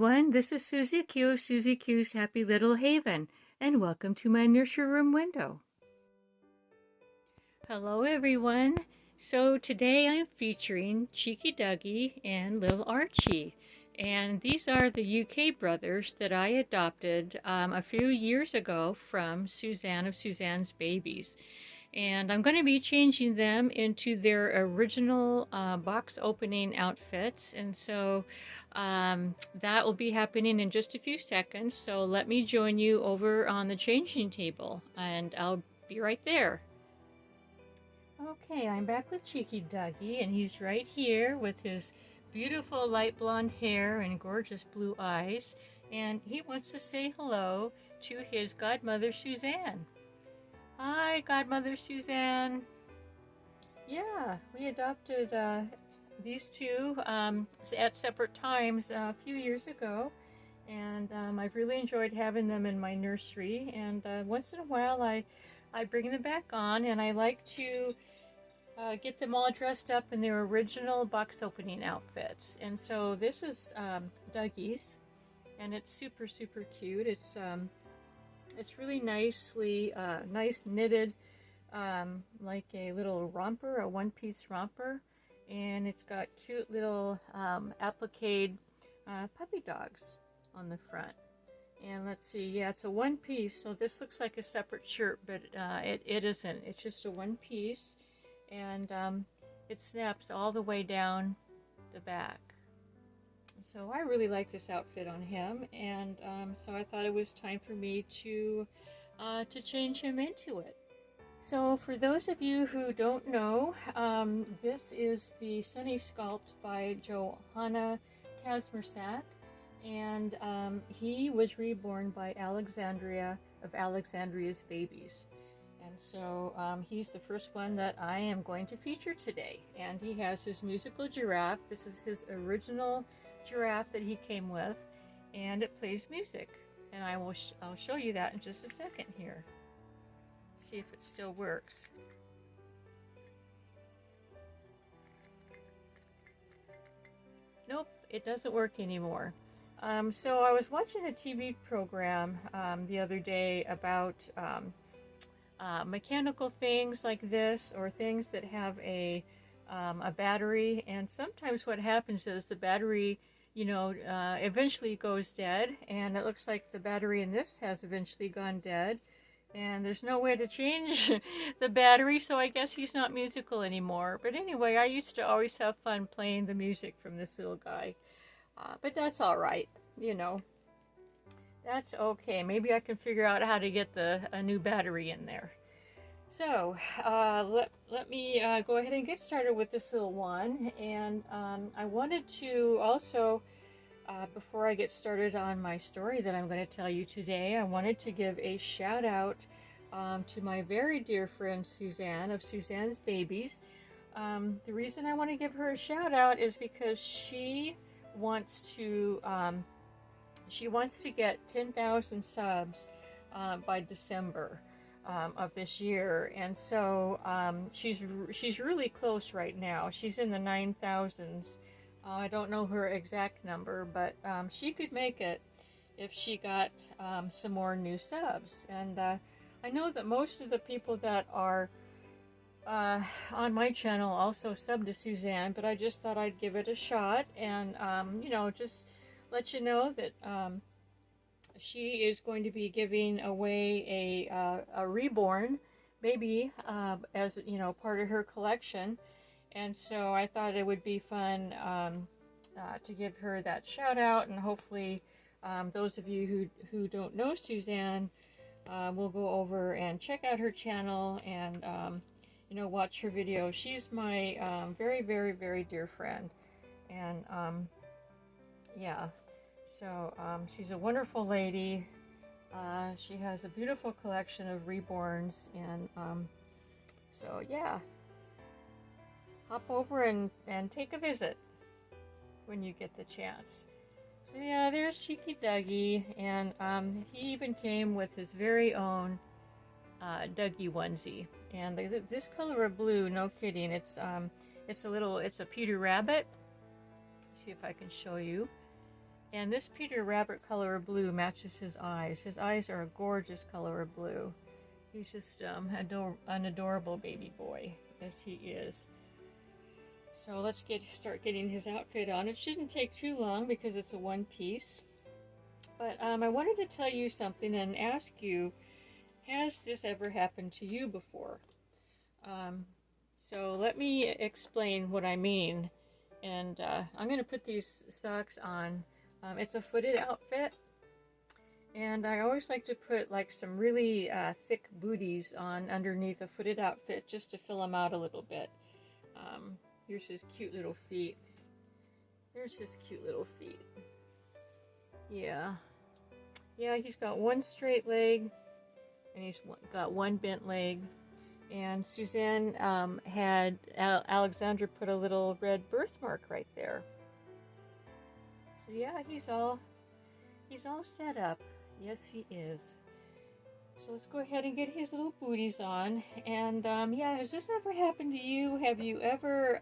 everyone, this is Susie Q of Susie Q's Happy Little Haven, and welcome to my Nursery Room Window. Hello everyone, so today I'm featuring Cheeky Dougie and Little Archie, and these are the UK brothers that I adopted a few years ago from Suzanne of Suzanne's Babies. And I'm going to be changing them into their original box opening outfits, and so that will be happening in just a few seconds. So let me join you over on the changing table, and I'll be right there. Okay, I'm back with Cheeky Dougie, and he's right here with his beautiful light blonde hair and gorgeous blue eyes, and he wants to say hello to his godmother Suzanne. Hi, Godmother Suzanne. Yeah, we adopted these two at separate times a few years ago, and I've really enjoyed having them in my nursery. And once in a while, I bring them back on, and I like to get them all dressed up in their original box opening outfits. And so this is Dougie's, and it's super cute. It's really nicely, nice knitted, like a little romper, a one-piece romper, and it's got cute little applique puppy dogs on the front. And let's see, yeah, it's a one-piece, so this looks like a separate shirt, but it isn't. It's just a one-piece, and it snaps all the way down the back. So I really like this outfit on him, and so I thought it was time for me to change him into it. So for those of you who don't know, this is the Sunny Sculpt by Johanna Kazmiercak, and he was reborn by Alexandria of Alexandria's Babies. And so he's the first one that I am going to feature today, and he has his musical giraffe. This is his original giraffe that he came with, and it plays music, and I'll show you that in just a second here. See if it still works. Nope, it doesn't work anymore. So I was watching a TV program the other day about mechanical things like this, or things that have a battery, and sometimes what happens is the battery, you know, eventually goes dead, and it looks like the battery in this has eventually gone dead, and there's no way to change the battery, so I guess he's not musical anymore. But anyway, I used to always have fun playing the music from this little guy, but that's all right, you know, that's okay. Maybe I can figure out how to get a new battery in there. So let me go ahead and get started with this little one, and I wanted to also, before I get started on my story that I'm going to tell you today, I wanted to give a shout out to my very dear friend Suzanne of Suzanne's Babies. The reason I want to give her a shout out is because she wants to get 10,000 subs by December of this year, and so she's really close right now. She's in the 9,000s. I don't know her exact number, but she could make it if she got some more new subs. And I know that most of the people that are on my channel also sub to Suzanne, but I just thought I'd give it a shot, and you know, just let you know that she is going to be giving away a reborn baby as, you know, part of her collection, and so I thought it would be fun to give her that shout out, and hopefully those of you who don't know Suzanne will go over and check out her channel and you know, watch her videos. She's my very dear friend, and yeah. So she's a wonderful lady. She has a beautiful collection of reborns, and so yeah, hop over and take a visit when you get the chance. So yeah, there's Cheeky Dougie, and he even came with his very own Dougie onesie, and this color of blue, no kidding, it's a Peter Rabbit. See if I can show you. And this Peter Rabbit color of blue matches his eyes. His eyes are a gorgeous color of blue. He's just an adorable baby boy, as he is. So let's start getting his outfit on. It shouldn't take too long because it's a one piece. But I wanted to tell you something and ask you, has this ever happened to you before? So let me explain what I mean. And I'm going to put these socks on. It's a footed outfit. And I always like to put like some really thick booties on underneath a footed outfit just to fill them out a little bit. Here's his cute little feet. There's his cute little feet. Yeah. Yeah, he's got one straight leg and he's got one bent leg. And Suzanne had Alexandra put a little red birthmark right there. So yeah, he's all set up. Yes, he is. So let's go ahead and get his little booties on. And yeah, has this ever happened to you? Have you ever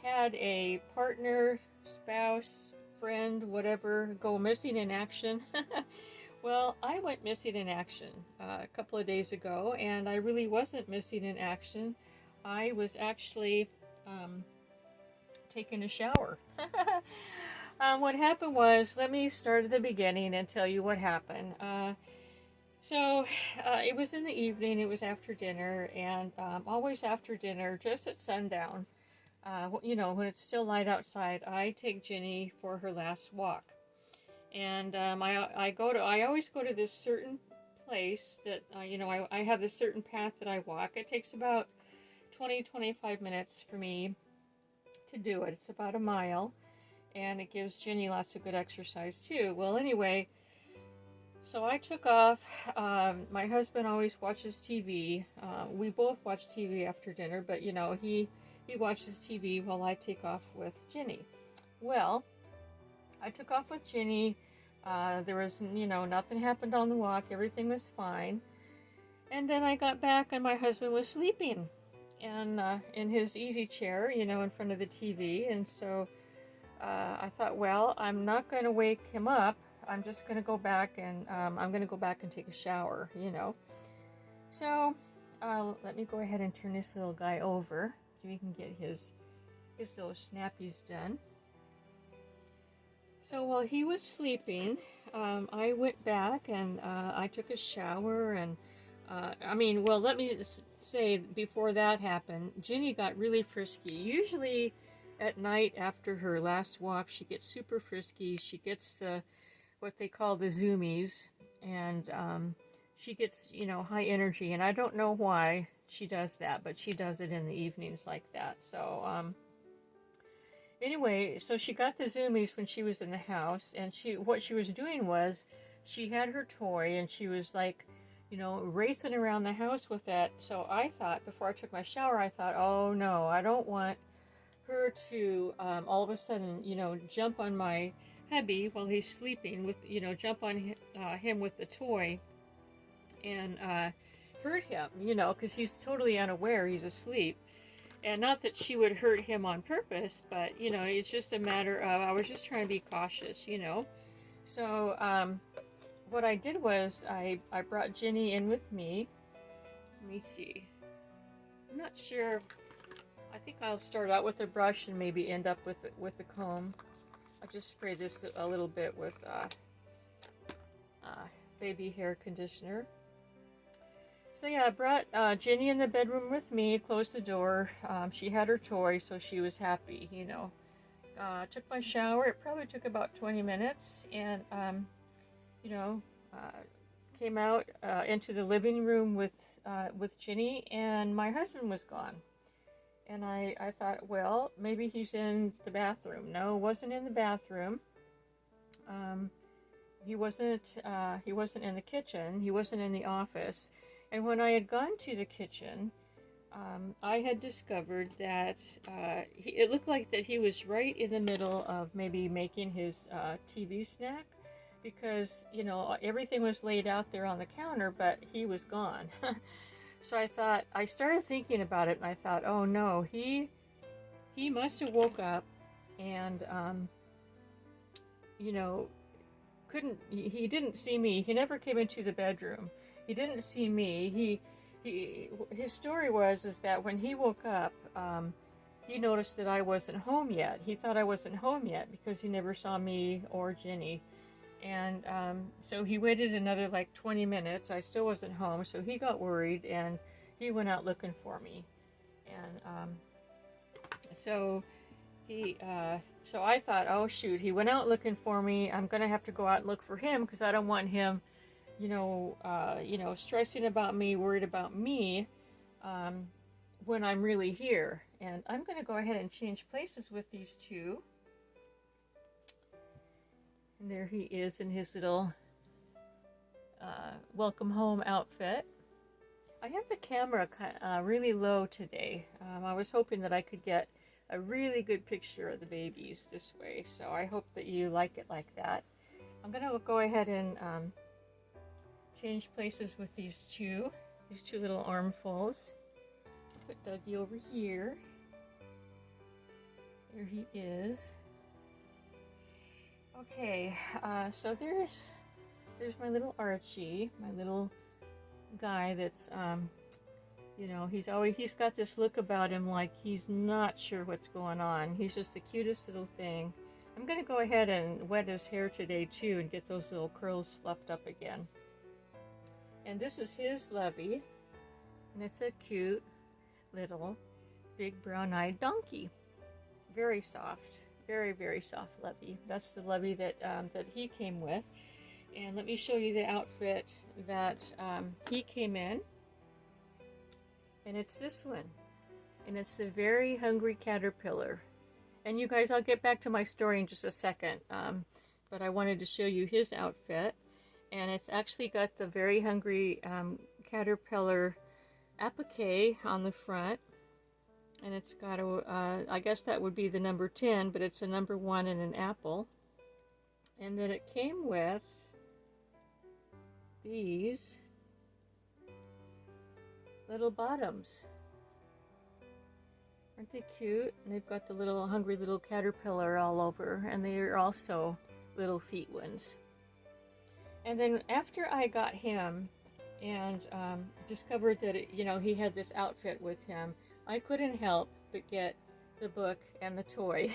had a partner, spouse, friend, whatever, go missing in action? Well, I went missing in action a couple of days ago, and I really wasn't missing in action. I was actually taking a shower. What happened was, let me start at the beginning and tell you what happened. So it was in the evening, it was after dinner, and always after dinner, just at sundown, you know, when it's still light outside, I take Ginny for her last walk. And I always go to this certain place that, you know, I have this certain path that I walk. It takes about 20-25 minutes for me to do it. It's about a mile, and it gives Ginny lots of good exercise too. Well, anyway, so I took off. My husband always watches TV. We both watch TV after dinner, but you know, he watches TV while I take off with Ginny. Well, I took off with Ginny. There was, you know, nothing happened on the walk. Everything was fine. And then I got back and my husband was sleeping in his easy chair, you know, in front of the TV. And so I thought, well, I'm not going to wake him up. I'm just going to go back and I'm going to go back and take a shower, you know. So let me go ahead and turn this little guy over so we can get his little snappies done. So while he was sleeping, I went back and I took a shower and I mean, well, let me say before that happened, Ginny got really frisky. Usually at night after her last walk, she gets super frisky. She gets what they call the zoomies, and she gets, you know, high energy. And I don't know why she does that, but she does it in the evenings like that. So anyway, so she got the zoomies when she was in the house, and what she was doing was she had her toy and she was like, you know, racing around the house with that. So I thought, before I took my shower, I thought, oh no, I don't want her to all of a sudden, you know, jump on my hubby while he's sleeping with, you know, jump on him with the toy and hurt him, you know, because he's totally unaware he's asleep. And not that she would hurt him on purpose, but, you know, it's just a matter of, I was just trying to be cautious, you know. So what I did was I brought Ginny in with me. Let me see. I'm not sure. I think I'll start out with a brush and maybe end up with the comb. I'll just spray this a little bit with baby hair conditioner. So yeah, I brought Ginny in the bedroom with me, closed the door. She had her toy, so she was happy, you know. Took my shower. It probably took about 20 minutes, and you know, came out into the living room with Ginny, and my husband was gone. And I thought, well, maybe he's in the bathroom. No, wasn't in the bathroom. He wasn't in the kitchen. He wasn't in the office. And when I had gone to the kitchen, I had discovered that it looked like that he was right in the middle of maybe making his TV snack, because, you know, everything was laid out there on the counter, but he was gone. So I started thinking about it, and I thought, oh no, he must have woke up and you know, he didn't see me. He never came into the bedroom. He didn't see me. His story is that when he woke up, he noticed that I wasn't home yet. He thought I wasn't home yet because he never saw me or Jenny. And so he waited another like 20 minutes. I still wasn't home, so he got worried and he went out looking for me. And so I thought, oh shoot, he went out looking for me. I'm gonna have to go out and look for him because I don't want him, stressing about me, worried about me, when I'm really here. And I'm gonna go ahead and change places with these two. And there he is in his little welcome home outfit. I have the camera really low today. I was hoping that I could get a really good picture of the babies this way, so I hope that you like it like that. I'm gonna go ahead and change places with these two little armfuls. Put Dougie over here. There he is. Okay, so there's my little Archie, my little guy that's he's got this look about him like he's not sure what's going on. He's just the cutest little thing. I'm gonna go ahead and wet his hair today too and get those little curls fluffed up again. And this is his lovey, and it's a cute little big brown-eyed donkey. Very soft, very, very soft lovey. That's the lovey that he came with. And let me show you the outfit that he came in. And it's this one. And it's the Very Hungry Caterpillar. And you guys, I'll get back to my story in just a second. But I wanted to show you his outfit. And it's actually got the Very Hungry Caterpillar applique on the front. And it's got a, I guess that would be the number 10, but it's a number 1 and an apple. And then it came with these little bottoms. Aren't they cute? And they've got the little hungry little caterpillar all over, and they are also little feet ones. And then after I got him and discovered that he had this outfit with him, I couldn't help but get the book and the toy.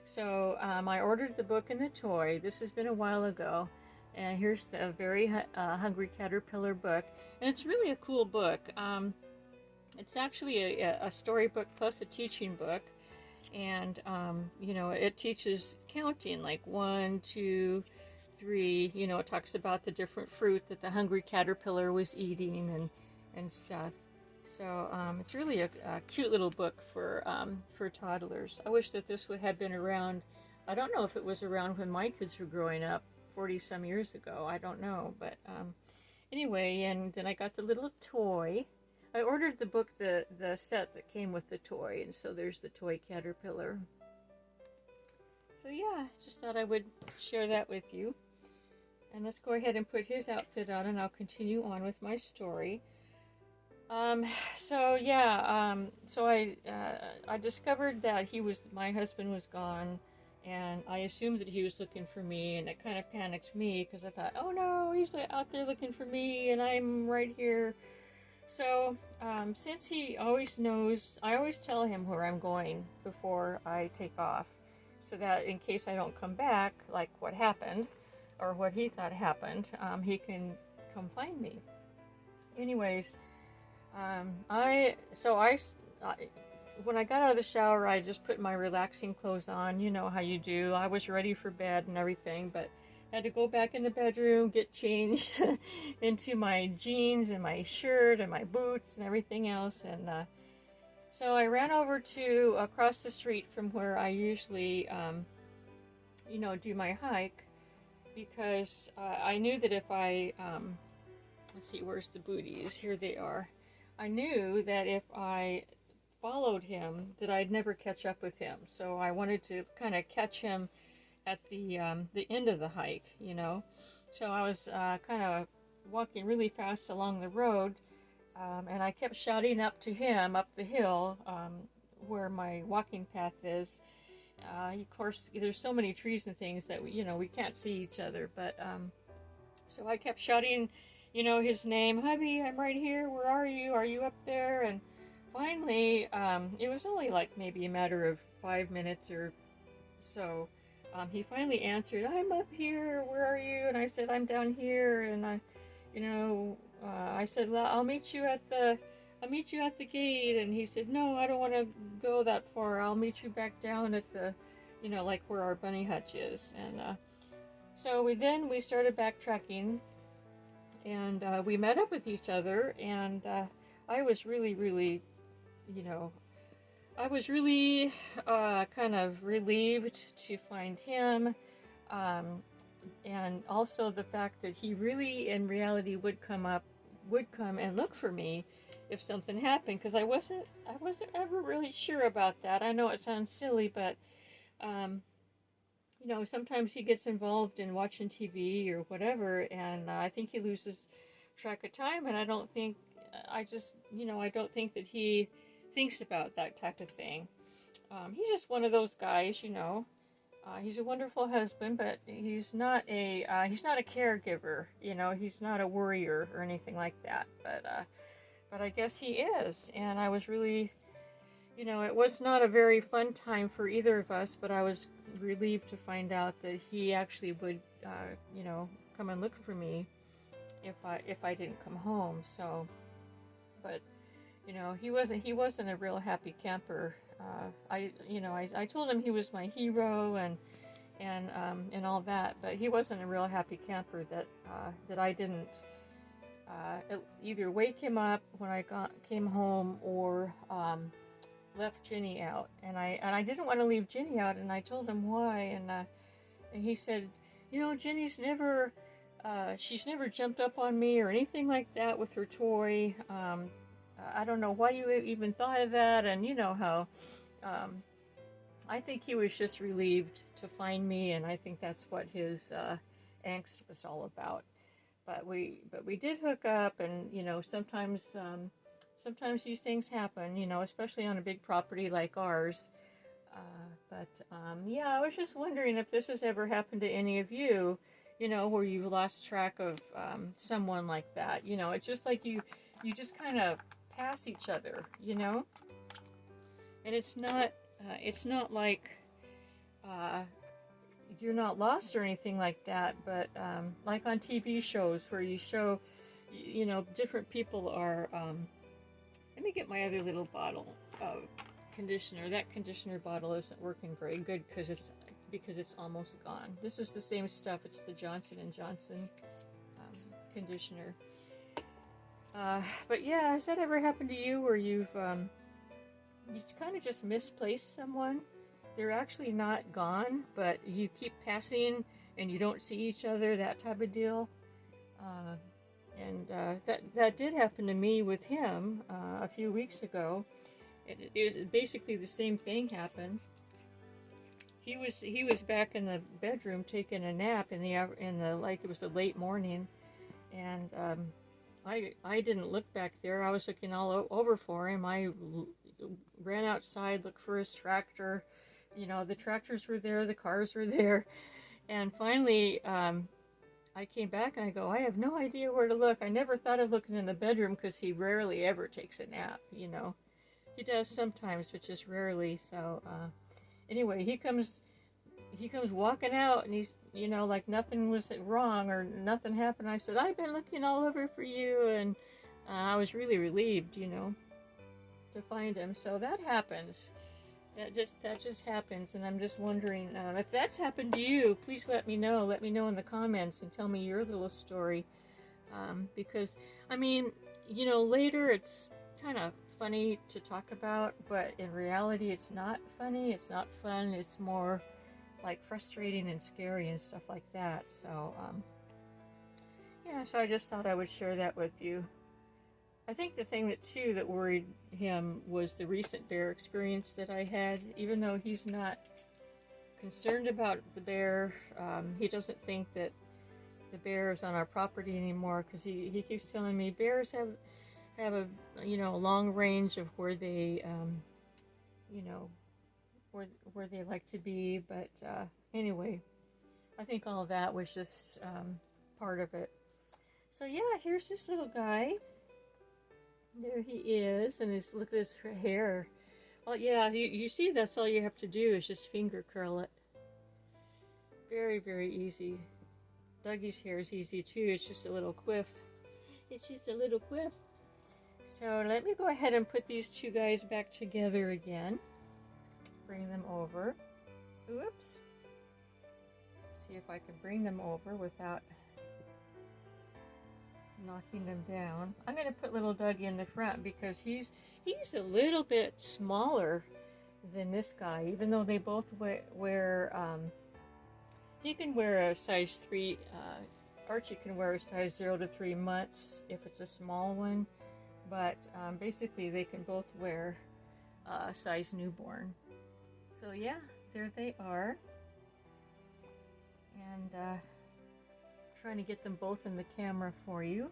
So I ordered the book and the toy. This has been a while ago. And here's the Very Hungry Caterpillar book. And it's really a cool book. It's actually a storybook plus a teaching book. And, it teaches counting, like 1, 2, 3. It talks about the different fruit that the hungry caterpillar was eating and stuff. So it's really a cute little book for toddlers. I wish that this would have been around. I don't know if it was around when my kids were growing up, 40-some years ago. I don't know, but anyway. And then I got the little toy. I ordered the book, the set that came with the toy, and so there's the toy caterpillar. So yeah, just thought I would share that with you. And let's go ahead and put his outfit on, and I'll continue on with my story. So I discovered that my husband was gone, and I assumed that he was looking for me, and it kind of panicked me because I thought, oh no, he's out there looking for me, and I'm right here. So, since he always knows, I always tell him where I'm going before I take off, so that in case I don't come back, like what happened, or what he thought happened, he can come find me. Anyways, when I got out of the shower, I just put my relaxing clothes on. You know how you do. I was ready for bed and everything, but had to go back in the bedroom, get changed into my jeans and my shirt and my boots and everything else. And so I ran over to across the street from where I usually, do my hike, because I knew that if I, let's see, where's the booties? Here they are. I knew that if I followed him, that I'd never catch up with him. So I wanted to kind of catch him at the end of the hike, So I was kind of walking really fast along the road, and I kept shouting up to him up the hill, where my walking path is. of course, there's so many trees and things that we can't see each other. But so I kept shouting, his name, hubby, I'm right here. Where are you? Are you up there? And finally, it was only like maybe a matter of 5 minutes or so. He finally answered, I'm up here. Where are you? And I said, I'm down here. And I said, well, I'll meet you at the gate. And he said, no, I don't want to go that far. I'll meet you back down at the, like where our bunny hutch is. And so we started backtracking, and we met up with each other. And I was really, kind of relieved to find him. And also the fact that he really, in reality, would come and look for me if something happened, because I wasn't ever really sure about that. I know it sounds silly, but sometimes he gets involved in watching TV or whatever, and I think he loses track of time. And I don't think that he thinks about that type of thing. He's just one of those guys, He's a wonderful husband, but he's not a caregiver, He's not a worrier or anything like that. But I guess he is, and I was really, it was not a very fun time for either of us. But I was relieved to find out that he actually would, come and look for me if I didn't come home. So, but he wasn't a real happy camper. I told him he was my hero and all that, but he wasn't a real happy camper that I didn't either wake him up when I came home or left Jenny out. And I didn't want to leave Jenny out, and I told him why. And he said, Jenny's never she's never jumped up on me or anything like that with her toy. I don't know why you even thought of that. And how I think he was just relieved to find me, and I think that's what his angst was all about. But we did hook up, and sometimes these things happen, especially on a big property like ours. Yeah, I was just wondering if this has ever happened to any of you, where you've lost track of someone like that. It's just like you just kind of pass each other, and it's not like you're not lost or anything like that, but like on TV shows where you show, different people are, let me get my other little bottle of conditioner. That conditioner bottle isn't working very good because it's almost gone. This is the same stuff. It's the Johnson & Johnson conditioner. But yeah, has that ever happened to you where you've kind of just misplaced someone? They're actually not gone, but you keep passing and you don't see each other, that type of deal. That did happen to me with him a few weeks ago. It was basically the same thing happened. He was back in the bedroom taking a nap in the like it was a late morning, and I didn't look back there. I was looking all over for him. I ran outside, looked for his tractor. The tractors were there, the cars were there, and finally I came back and I go, I have no idea where to look. I never thought of looking in the bedroom because he rarely ever takes a nap. He does sometimes, but just rarely. So anyway, he comes walking out, and he's like nothing was wrong or nothing happened. I said, I've been looking all over for you, and I was really relieved, to find him. So that happens. That just happens, and I'm just wondering if that's happened to you. Please let me know. Let me know in the comments and tell me your little story, because later it's kind of funny to talk about, but in reality it's not funny. It's not fun. It's more like frustrating and scary and stuff like that. So yeah, so I just thought I would share that with you. I think the thing that worried him was the recent bear experience that I had. Even though he's not concerned about the bear, he doesn't think that the bear is on our property anymore, because he keeps telling me bears have a long range of where they where they like to be. But anyway, I think all of that was just part of it. So yeah, here's this little guy. There he is, and look at his hair. Oh yeah, you see, that's all you have to do is just finger curl it. Very, very easy. Dougie's hair is easy too. It's just a little quiff. It's just a little quiff. So let me go ahead and put these two guys back together again. Bring them over. Oops. See if I can bring them over without knocking them down. I'm going to put little Dougie in the front because he's a little bit smaller than this guy, even though they both wear he can wear a size 3. Archie can wear a size 0 to 3 months if it's a small one, but basically they can both wear a size newborn. So yeah, there they are. And trying to get them both in the camera for you.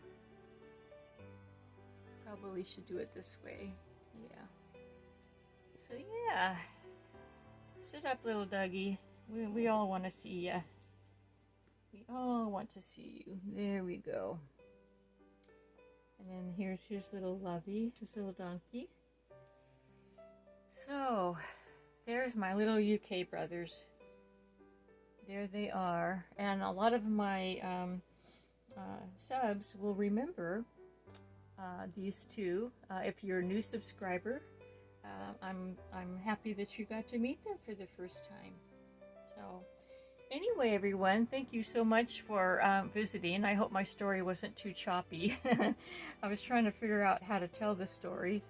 Probably should do it this way. Yeah. So yeah. Sit up, little Dougie. We all want to see ya. We all want to see you. There we go. And then here's his little lovey, his little donkey. So, there's my little UK brothers. There they are. And a lot of my subs will remember these two. If you're a new subscriber, I'm happy that you got to meet them for the first time. So anyway, everyone, thank you so much for visiting. I hope my story wasn't too choppy. I was trying to figure out how to tell the story.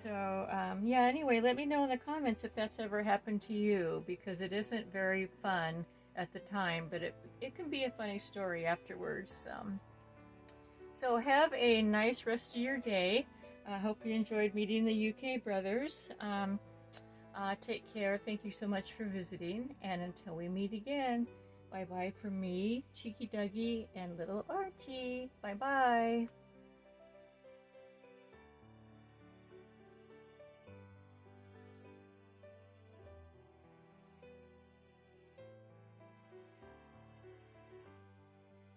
Yeah, anyway, let me know in the comments if that's ever happened to you, because it isn't very fun at the time, but it can be a funny story afterwards. So have a nice rest of your day. I hope you enjoyed meeting the UK brothers. Take care. Thank you so much for visiting. And until we meet again, bye-bye from me, Cheeky Dougie, and little Archie. Bye-bye.